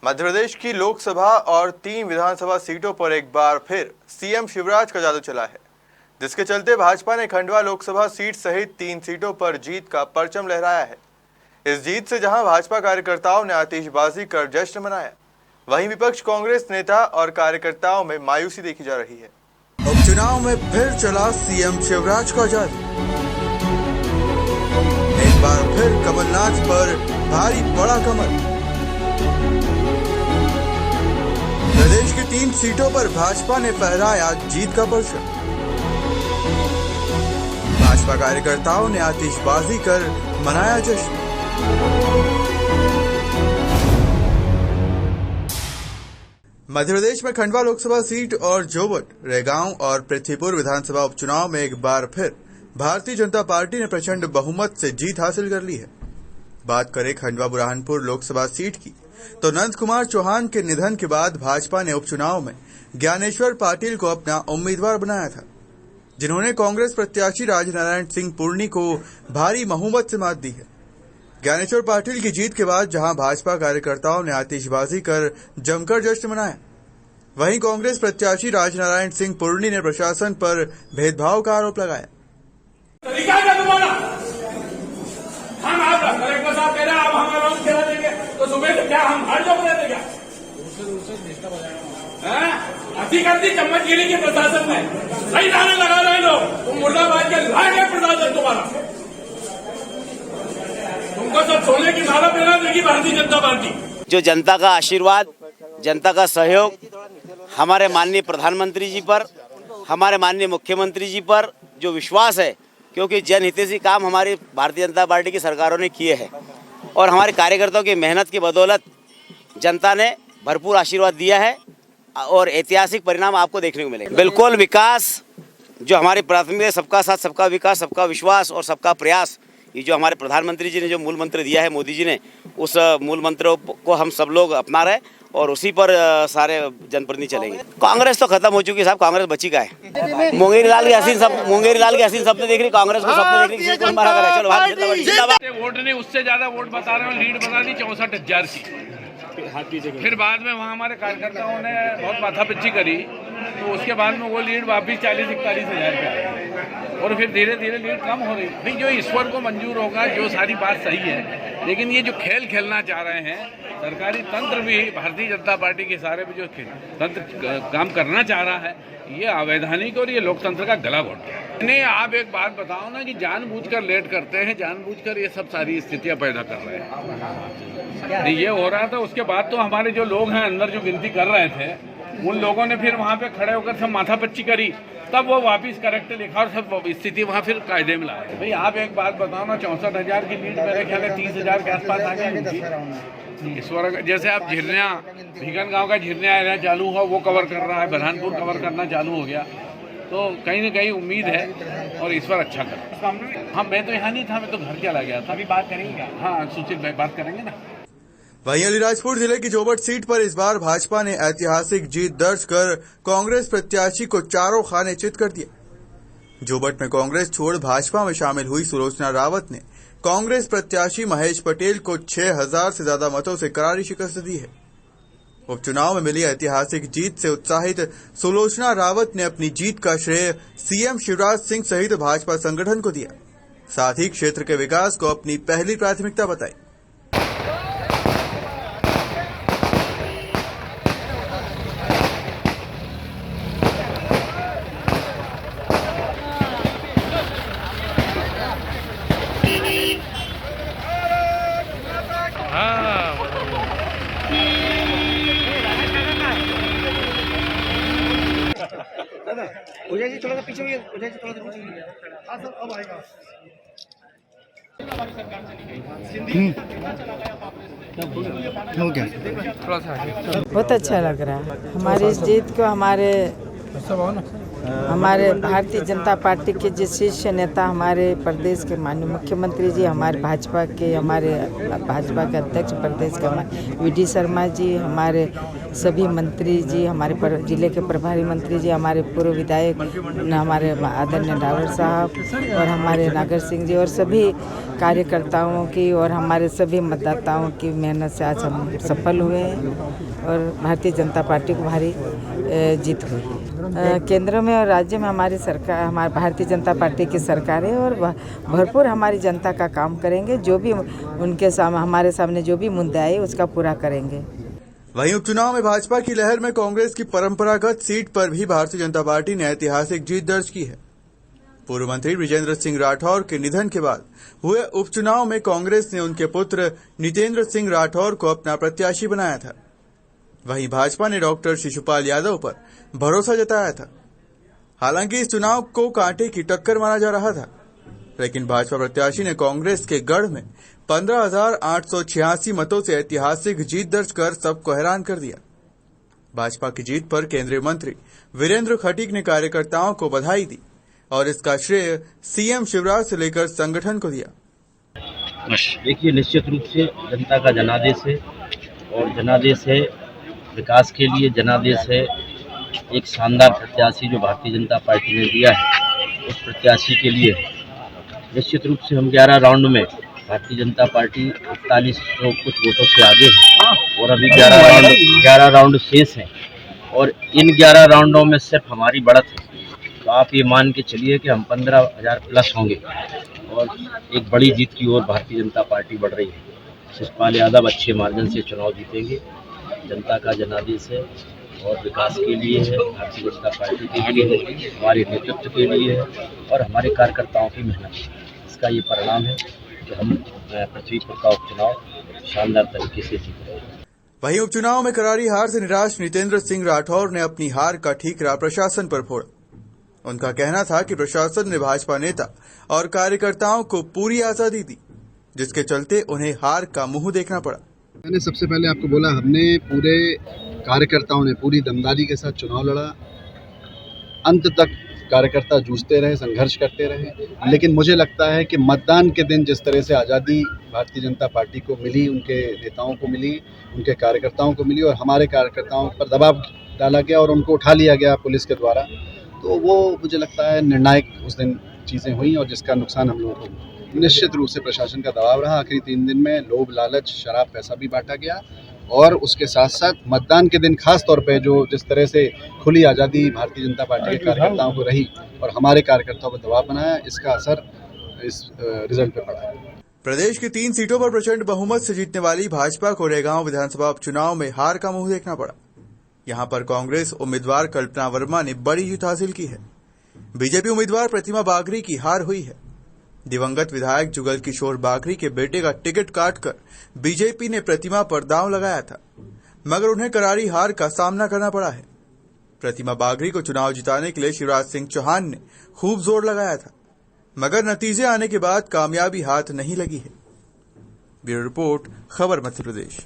मध्य प्रदेश की लोकसभा और 3 विधानसभा सीटों पर एक बार फिर सीएम शिवराज का जादू चला है, जिसके चलते भाजपा ने खंडवा लोकसभा सीट सहित 3 सीटों पर जीत का परचम लहराया है। इस जीत से जहां भाजपा कार्यकर्ताओं ने आतिशबाजी कर जश्न मनाया, वहीं विपक्ष कांग्रेस नेता और कार्यकर्ताओं में मायूसी देखी जा रही है। उपचुनाव में फिर चला सीएम शिवराज का जादू। एक बार फिर कमलनाथ पर भारी पड़ा कमल। प्रदेश की 3 सीटों पर भाजपा ने फहराया जीत का परचम। भाजपा कार्यकर्ताओं ने आतिशबाजी कर मनाया जश्न। मध्य प्रदेश में खंडवा लोकसभा सीट और जोबट, रेगांव और पृथ्वीपुर विधानसभा उपचुनाव में एक बार फिर भारतीय जनता पार्टी ने प्रचंड बहुमत से जीत हासिल कर ली है। बात करें खंडवा बुरहानपुर लोकसभा सीट की, तो नंद कुमार चौहान के निधन के बाद भाजपा ने उपचुनाव में ज्ञानेश्वर पाटिल को अपना उम्मीदवार बनाया था, जिन्होंने कांग्रेस प्रत्याशी राजनारायण सिंह पुर्णी को भारी बहुमत से मात दी है। ज्ञानेश्वर पाटिल की जीत के बाद जहां भाजपा कार्यकर्ताओं ने आतिशबाजी कर जमकर जश्न मनाया, वहीं कांग्रेस प्रत्याशी राजनारायण सिंह पुर्णी ने प्रशासन पर भेदभाव का आरोप लगाया। तरीका क्या तुम्हारा? हम आप कलेक्टर साहब कह रहे हैं आप हमें अलाउंस करा देंगे, तो सुबह से क्या हम हर जगह रहते क्या? अधिकार दी चम्मच गिरी के प्रशासन ने सही नारे लगा रहे लोग। तुम मुर्दाबाद के लाएंगे प्रशासन तुम्हारा। तुमको सब सोने की नारा पेरा देगी भारतीय जनता पार्टी। जो जनता का आशीर्वाद, जनता का सहयोग हमारे माननीय प्रधानमंत्री जी पर, हमारे माननीय मुख्यमंत्री जी पर जो विश्वास है, क्योंकि जनहितैषी काम हमारी भारतीय जनता पार्टी की सरकारों ने किए हैं और हमारे कार्यकर्ताओं की मेहनत की बदौलत जनता ने भरपूर आशीर्वाद दिया है और ऐतिहासिक परिणाम आपको देखने को मिलेगा। बिल्कुल विकास जो हमारी प्राथमिकता है, सबका साथ सबका विकास, सबका विश्वास और सबका प्रयास, ये जो हमारे प्रधानमंत्री जी ने जो मूल मंत्र दिया है, मोदी जी ने, उस मूल मंत्र को हम सब लोग अपना रहे और उसी पर सारे जनप्रतिनिधि चलेंगे। कांग्रेस तो खत्म हो चुकी है साहब, कांग्रेस बची का है। मुंगेरी लाल की हसीन सबने देख रही, कांग्रेस को सबने देख रही, मारा करा। चलो भारत वोट ने उससे ज्यादा वोट बता रहे हैं, लीड बता दी 64,000 की। फिर बाद में वहाँ हमारे कार्यकर्ताओं ने बहुत माथापच्ची करी, तो उसके बाद में वो लीड वापिस 40-41 हजार पे आई और फिर धीरे धीरे लीड कम हो रही। भाई जो ईश्वर को मंजूर होगा, जो सारी बात सही है, लेकिन ये जो खेल खेलना चाह रहे हैं, सरकारी तंत्र भी भारतीय जनता पार्टी के सारे भी जो तंत्र काम करना चाह रहा है, ये अवैधानिक और ये लोकतंत्र का गला घोट है। नहीं, आप एक बात बताओ ना कि जानबूझकर लेट करते हैं, जानबूझकर ये सब सारी स्थितियां पैदा कर रहे हैं। ये हो रहा था, उसके बाद तो हमारे जो लोग हैं अंदर जो गिनती कर रहे थे, उन लोगों ने फिर वहाँ पे खड़े होकर सब माथापच्ची करी, तब वो वापिस करेक्ट लिखा और सब स्थिति वहाँ फिर कायदे में लाए। भाई आप एक बात बताओ ना, 64,000 की लीड मेरे ख्याल है 30,000 के आसपास आ गई। इस बार जैसे आप झिरनिया, भीगन गांव का झिरनिया एरिया चालू हुआ, वो कवर कर रहा है, बुरहानपुर कवर करना चालू हो गया, तो कहीं ना कहीं उम्मीद है और इस बार अच्छा कर। हाँ, मैं तो यहाँ नहीं था, मैं तो घर चला गया था। अभी बात करेंगे? हाँ, सुशील भाई बात करेंगे ना। वहीं अलीराजपुर जिले की जोबट सीट पर इस बार भाजपा ने ऐतिहासिक जीत दर्ज कर कांग्रेस प्रत्याशी को चारों खाने चित कर दिया। जोबट में कांग्रेस छोड़ भाजपा में शामिल हुई सुलोचना रावत ने कांग्रेस प्रत्याशी महेश पटेल को 6,000 से ज्यादा मतों से करारी शिकस्त दी है। उपचुनाव में मिली ऐतिहासिक जीत से उत्साहित सुलोचना रावत ने अपनी जीत का श्रेय सीएम शिवराज सिंह सहित भाजपा संगठन को दिया, साथ ही क्षेत्र के विकास को अपनी पहली प्राथमिकता बताई। उदय जी थोड़ा सा पीछे हुई, उदय जी थोड़ा सा पीछे हुई। हाँ सर, अब आएगा। हो गया, थोड़ा सा बहुत अच्छा लग रहा है। हमारी इस जीत को हमारे हमारे भारतीय जनता पार्टी के जो शीर्ष नेता हमारे प्रदेश के माननीय मुख्यमंत्री जी, हमारे भाजपा के अध्यक्ष प्रदेश के हमारे वी.डी. शर्मा जी, हमारे सभी मंत्री जी, हमारे जिले के प्रभारी मंत्री जी, हमारे पूर्व विधायक हमारे आदरणीय डावर साहब और हमारे नागर सिंह जी और सभी कार्यकर्ताओं की और हमारे सभी मतदाताओं की मेहनत से आज हम सफल हुए हैं और भारतीय जनता पार्टी को भारी जीत हुई है। केंद्र में और राज्य में हमारी सरकार, हमारी भारतीय जनता पार्टी की सरकार है और भरपूर हमारी जनता का काम करेंगे। जो भी उनके सामने हमारे सामने जो भी मुद्दे आए उसका पूरा करेंगे। वहीं उपचुनाव में भाजपा की लहर में कांग्रेस की परंपरागत सीट पर भी भारतीय जनता पार्टी ने ऐतिहासिक जीत दर्ज की है। पूर्व मंत्री बृजेंद्र सिंह राठौर के निधन के बाद हुए उपचुनाव में कांग्रेस ने उनके पुत्र नितेंद्र सिंह राठौर को अपना प्रत्याशी बनाया था। वहीं भाजपा ने डॉक्टर शिशुपाल यादव पर भरोसा जताया था। हालांकि इस चुनाव को कांटे की टक्कर माना जा रहा था, लेकिन भाजपा प्रत्याशी ने कांग्रेस के गढ़ में 15,886 मतों से ऐतिहासिक जीत दर्ज कर सबको हैरान कर दिया। भाजपा की जीत पर केंद्रीय मंत्री वीरेंद्र खटीक ने कार्यकर्ताओं को बधाई दी और इसका श्रेय सीएम शिवराज से लेकर संगठन को दिया। देखिए, निश्चित रूप से जनता का जनादेश है और जनादेश है विकास के लिए, जनादेश है एक शानदार प्रत्याशी जो भारतीय जनता पार्टी ने दिया है उस प्रत्याशी के लिए। निश्चित रूप से हम 11 राउंड में भारतीय जनता पार्टी 4100 कुछ वोटों से आगे है और अभी 11 राउंड शेष हैं और इन 11 राउंडों में सिर्फ हमारी बढ़त है। तो आप ये मान के चलिए कि हम 15,000 प्लस होंगे और एक बड़ी जीत की ओर भारतीय जनता पार्टी बढ़ रही है। शिशुपाल यादव अच्छे मार्जिन से चुनाव जीतेंगे। जनता का जनादेश है और विकास के लिए है, भारतीय जनता पार्टी के लिए है, हमारे नेतृत्व के लिए है और हमारे कार्यकर्ताओं की मेहनत है। इसका ये परिणाम है कि हम पृथ्वीपुर का उपचुनाव शानदार तरीके से जीत रहे हैं। वहीं उपचुनाव में करारी हार से निराश नितेंद्र सिंह राठौर ने अपनी हार का ठीकरा प्रशासन पर फोड़ा। उनका कहना था कि प्रशासन ने भाजपा नेता और कार्यकर्ताओं को पूरी आजादी दी, जिसके चलते उन्हें हार का मुंह देखना पड़ा। मैंने सबसे पहले आपको बोला, हमने पूरे कार्यकर्ताओं ने पूरी दमदारी के साथ चुनाव लड़ा। अंत तक कार्यकर्ता जूझते रहे, संघर्ष करते रहे, लेकिन मुझे लगता है कि मतदान के दिन जिस तरह से आज़ादी भारतीय जनता पार्टी को मिली, उनके नेताओं को मिली, उनके कार्यकर्ताओं को मिली और हमारे कार्यकर्ताओं पर दबाव डाला गया और उनको उठा लिया गया पुलिस के द्वारा, तो वो मुझे लगता है निर्णायक उस दिन चीज़ें हुई और जिसका नुकसान हम लोगों को निश्चित रूप से प्रशासन का दबाव रहा। आखिरी 3 दिन में लोभ, लालच, शराब, पैसा भी बांटा गया और उसके साथ साथ मतदान के दिन खास तौर पे जो जिस तरह से खुली आज़ादी भारतीय जनता पार्टी के कार्यकर्ताओं को रही और हमारे कार्यकर्ताओं पर दबाव बनाया, इसका असर इस रिजल्ट पे पड़ा है। प्रदेश की 3 सीटों पर प्रचंड बहुमत से जीतने वाली भाजपा को रेगांव विधानसभा उपचुनाव में हार का मुंह देखना पड़ा। यहां पर कांग्रेस उम्मीदवार कल्पना वर्मा ने बड़ी जीत हासिल की है। बीजेपी उम्मीदवार प्रतिमा बागरी की हार हुई है। दिवंगत विधायक जुगल किशोर बागरी के बेटे का टिकट काटकर बीजेपी ने प्रतिमा पर दांव लगाया था, मगर उन्हें करारी हार का सामना करना पड़ा है। प्रतिमा बागरी को चुनाव जिताने के लिए शिवराज सिंह चौहान ने खूब जोर लगाया था, मगर नतीजे आने के बाद कामयाबी हाथ नहीं लगी है। ब्यूरो रिपोर्ट, खबर मध्य प्रदेश।